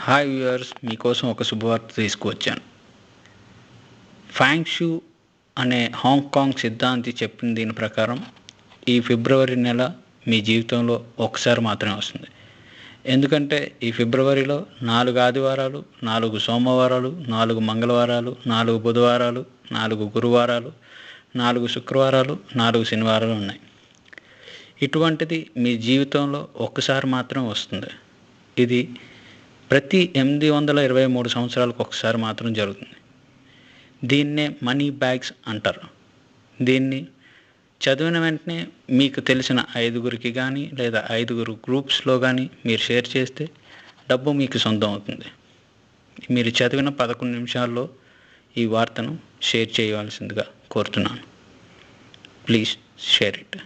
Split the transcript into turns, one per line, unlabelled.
Hi viewers, మీకోసం ఒక శుభవార్త తీసుకువచ్చాను. ఫాంగ్ షూ అనే హాంకాంగ్ సిద్ధాంతి చెప్పిన దీని ప్రకారం ఈ ఫిబ్రవరి నెల మీ జీవితంలో ఒకసారి మాత్రమే వస్తుంది. ఎందుకంటే ఈ ఫిబ్రవరిలో 4 ఆదివారాలు, 4 సోమవారాలు, 4 మంగళవారాలు, 4 బుధవారాలు, 4 గురువారాలు, 4 శుక్రవారాలు, 4 శనివారాలు ఉన్నాయి. ఇటువంటిది మీ జీవితంలో ఒక్కసారి మాత్రం వస్తుంది. ఇది ప్రతి 823 సంవత్సరాలకు ఒకసారి మాత్రం జరుగుతుంది. దీన్నే మనీ బ్యాగ్స్ అంటారు. దీన్ని చదివిన వెంటనే మీకు తెలిసిన 5గురికి కానీ లేదా 5 గ్రూప్స్లో కానీ మీరు షేర్ చేస్తే డబ్బు మీకు సొంతం అవుతుంది. మీరు చదివిన 11 నిమిషాల్లో ఈ వార్తను షేర్ చేయవలసిందిగా కోరుతున్నాను. Please share it.